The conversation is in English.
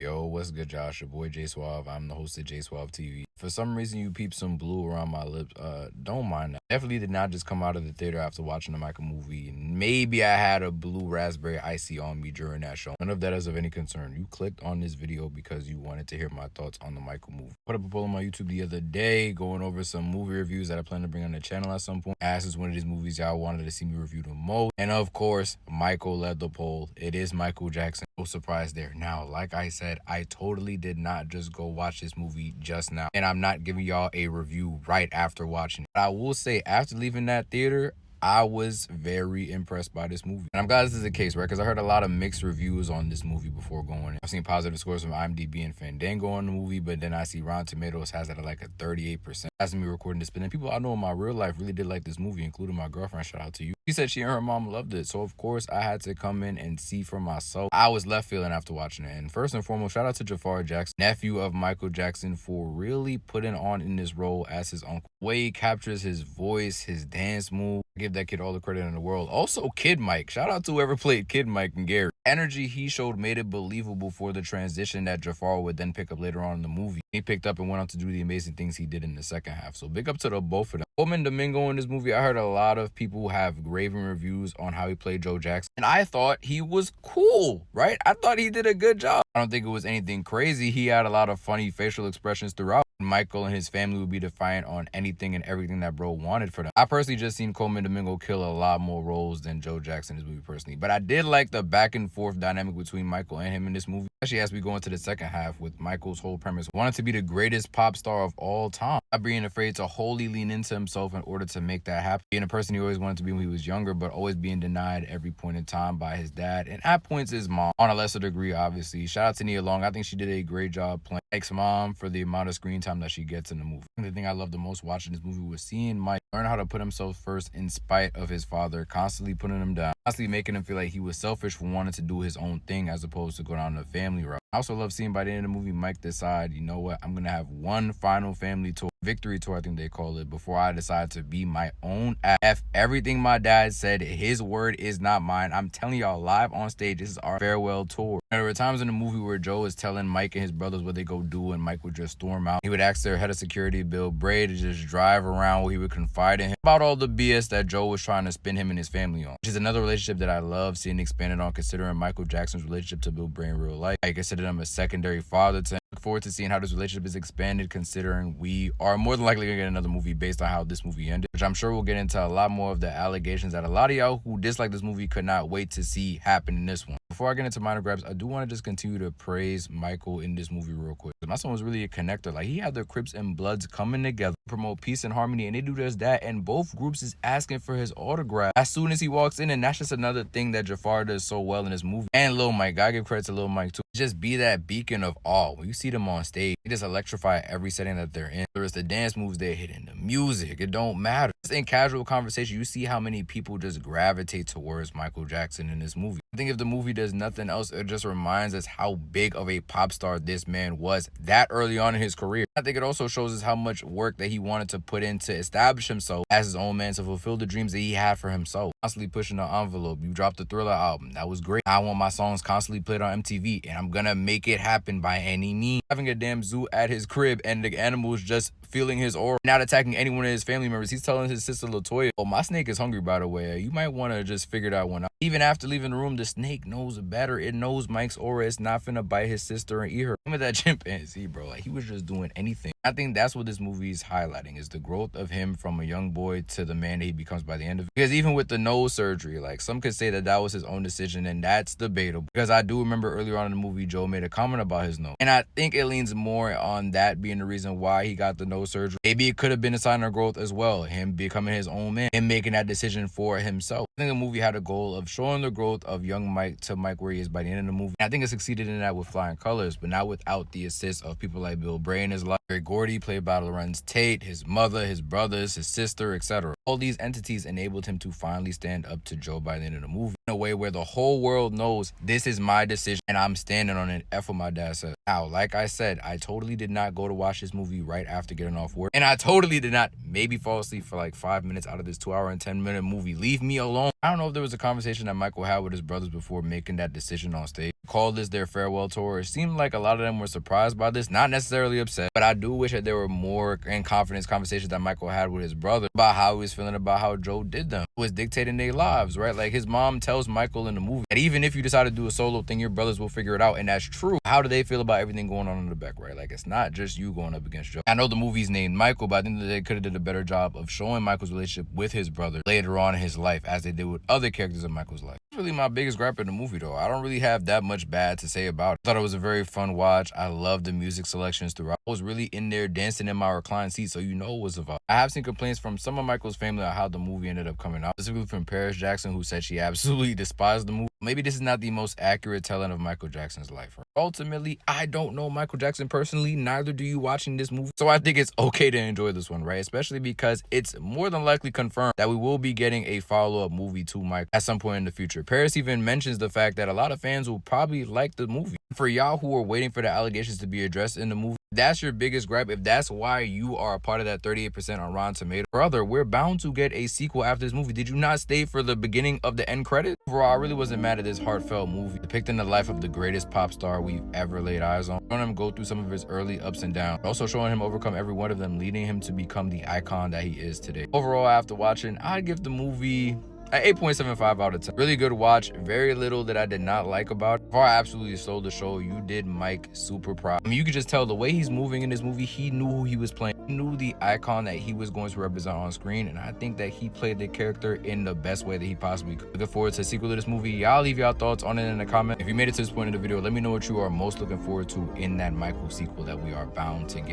Yo, what's good, Josh? Your boy J Suave. I'm the host of J Suave TV. For some reason, you peeped some blue around my lips. Don't mind that. Definitely did not just come out of the theater after watching the Michael movie. Maybe I had a blue raspberry icy on me during that show. None of that is of any concern. You clicked on this video because you wanted to hear my thoughts on the Michael movie. Put up a poll on my YouTube the other day, going over some movie reviews that I plan to bring on the channel at some point. Asked is one of these movies y'all wanted to see me review the most. And of course, Michael led the poll. It is Michael Jackson. No surprise there. Now, like I said, I totally did not just go watch this movie just now. And I'm not giving y'all a review right after watching it. But I will say, after leaving that theater, I was very impressed by this movie. And I'm glad this is the case, right? Because I heard a lot of mixed reviews on this movie before going in. I've seen positive scores from IMDb and Fandango on the movie, but then I see Rotten Tomatoes has it at like a 38%. That's me recording this. But then people I know in my real life really did like this movie, including my girlfriend. Shout out to you. She said she and her mom loved it. So, of course, I had to come in and see for myself. I was left feeling after watching it. And first and foremost, shout out to Jaafar Jackson, nephew of Michael Jackson, for really putting on in this role as his uncle. The way he captures his voice, his dance move. Give that kid all the credit in the world. Also, Kid Mike. Shout out to whoever played Kid Mike and Gary. Energy he showed made it believable for the transition that Jaafar would then pick up later on in the movie. He picked up and went on to do the amazing things he did in the second half. So big up to the both of them. Coleman Domingo in this movie, I heard a lot of people have raving reviews on how he played Joe Jackson. And I thought he was cool, right? I thought he did a good job. I don't think it was anything crazy. He had a lot of funny facial expressions throughout. Michael and his family would be defiant on anything and everything that bro wanted for them. I personally just seen Coleman Domingo kill a lot more roles than Joe Jackson in this movie personally. But I did like the back and forth dynamic between Michael and him in this movie. Especially as we go into the second half with Michael's whole premise. Wanted to be the greatest pop star of all time. Not being afraid to wholly lean into himself in order to make that happen. Being a person he always wanted to be when he was younger, but always being denied every point in time by his dad. And at points his mom. On a lesser degree, obviously. Shout out to Nia Long. I think she did a great job playing Mike's mom for the amount of screen time that she gets in the movie. The thing I loved the most watching this movie was seeing Mike learn how to put himself first in spite of his father constantly putting him down, constantly making him feel like he was selfish for wanting to do his own thing as opposed to go down the family route. I also love seeing by the end of the movie Mike decide, you know what, I'm going to have one final family tour, victory tour I think they call it, before I decide to be my own F. Everything my dad said, his word is not mine. I'm telling y'all live on stage, this is our farewell tour. There were times in the movie where Joe is telling Mike and his brothers what they go do, and Mike would just storm out. He would ask their head of security, Bill Bray, to just drive around where he would confide in him about all the BS that Joe was trying to spin him and his family on. Which is another relationship that I love seeing expanded on, considering Michael Jackson's relationship to Bill Bray in real life. I consider him a secondary father to him. Look forward to seeing how this relationship is expanded, considering we are more than likely going to get another movie based on how this movie ended, which I'm sure we'll get into a lot more of the allegations that a lot of y'all who dislike this movie could not wait to see happen in this one. Before I get into minor grabs, I do want to just continue to praise Michael in this movie real quick. My son was really a connector. Like, he had the Crips and Bloods coming together, promote peace and harmony, and they do just that. And both groups is asking for his autograph as soon as he walks in. And that's just another thing that Jaafar does so well in this movie. And Lil Mike, gotta give credit to Lil Mike too. Just be that beacon of awe. When you see them on stage, they just electrify every setting that they're in. Whether it's the dance moves they're hitting, the music, it don't matter. Just in casual conversation, you see how many people just gravitate towards Michael Jackson in this movie. I think if the movie does nothing else, it just reminds us how big of a pop star this man was that early on in his career. I think it also shows us how much work that he wanted to put in to establish himself as his own man, to fulfill the dreams that he had for himself. Constantly pushing the envelope. You dropped the Thriller album. That was great. I want my songs constantly played on MTV, and I'm gonna make it happen by any means. Having a damn zoo at his crib and the animals just feeling his aura, not attacking any one of his family members. He's telling his sister Latoya, oh, my snake is hungry, by the way. You might want to just figure that one out. Even after leaving the room, the snake knows better. It knows Mike's aura. It's not finna bite his sister and eat her. Remember that chimpanzee, bro. Like, he was just doing anything. I think that's what this movie is highlighting, is the growth of him from a young boy to the man that he becomes by the end of it. Because even with the nose surgery, like, some could say that that was his own decision, and that's debatable. Because I do remember earlier on in the movie, Joe made a comment about his nose. And I think it leans more on that being the reason why he got the nose surgery. Maybe it could have been a sign of growth as well, him becoming his own man and making that decision for himself. I think the movie had a goal of showing the growth of young Mike to Mike where he is by the end of the movie. And I think it succeeded in that with flying colors, but not without the assist of people like Bill Bray in his life, Gary Gordy, played by Lorenz Tate, his mother, his brothers, his sister, etc. All these entities enabled him to finally stand up to Joe by the end of the movie in a way where the whole world knows this is my decision and I'm standing on it. F what my dad said. Now, like I said, I totally did not go to watch this movie right after getting off work, and I totally did not maybe fall asleep for like 5 minutes out of this 2 hour and 10-minute movie. Leave me alone. I don't know if there was a conversation that Michael had with his brothers before making that decision on stage. call this their farewell tour. It seemed like a lot of them were surprised by this, not necessarily upset, but I do wish that there were more in confidence conversations that Michael had with his brother about how he was feeling about how Joe did them. It was dictating their lives, right? Like his mom tells Michael in the movie that even if you decide to do a solo thing, your brothers will figure it out, and that's true. How do they feel about everything going on in the back, right? Like it's not just you going up against Joe. I know the movie's named Michael, but I think that they could have did a better job of showing Michael's relationship with his brother later on in his life as they did with other characters in Michael's life. Really my biggest gripe in the movie though. I don't really have that much bad to say about it. I thought it was a very fun watch. I loved the music selections throughout. I was really in there dancing in my reclined seat, so you know it was a vibe. I have seen complaints from some of Michael's family on how the movie ended up coming out, specifically from Paris Jackson, who said she absolutely despised the movie. Maybe this is not the most accurate telling of Michael Jackson's life. Right? Ultimately, I don't know Michael Jackson personally, neither do you watching this movie. So I think it's okay to enjoy this one, right? Especially because it's more than likely confirmed that we will be getting a follow-up movie to Michael at some point in the future. Paris even mentions the fact that a lot of fans will probably like the movie. For y'all who are waiting for the allegations to be addressed in the movie, that's your biggest gripe. If that's why you are a part of that 38% on Rotten Tomatoes, brother, we're bound to get a sequel after this movie. Did you not stay for the beginning of the end credits? Overall, I really wasn't mad at this heartfelt movie, depicting the life of the greatest pop star we've ever laid eyes on, showing him go through some of his early ups and downs, also showing him overcome every one of them, leading him to become the icon that he is today. Overall, after watching, I'd give the movie an 8.75 out of 10. Really good watch. Very little that I did not like about it. Before I absolutely stole the show, you did Mike super proud. I mean, you could just tell the way he's moving in this movie, he knew who he was playing. He knew the icon that he was going to represent on screen, and I think that he played the character in the best way that he possibly could. Looking forward to a sequel to this movie. Y'all leave y'all thoughts on it in the comment. If you made it to this point in the video, let me know what you are most looking forward to in that Michael sequel that we are bound to get.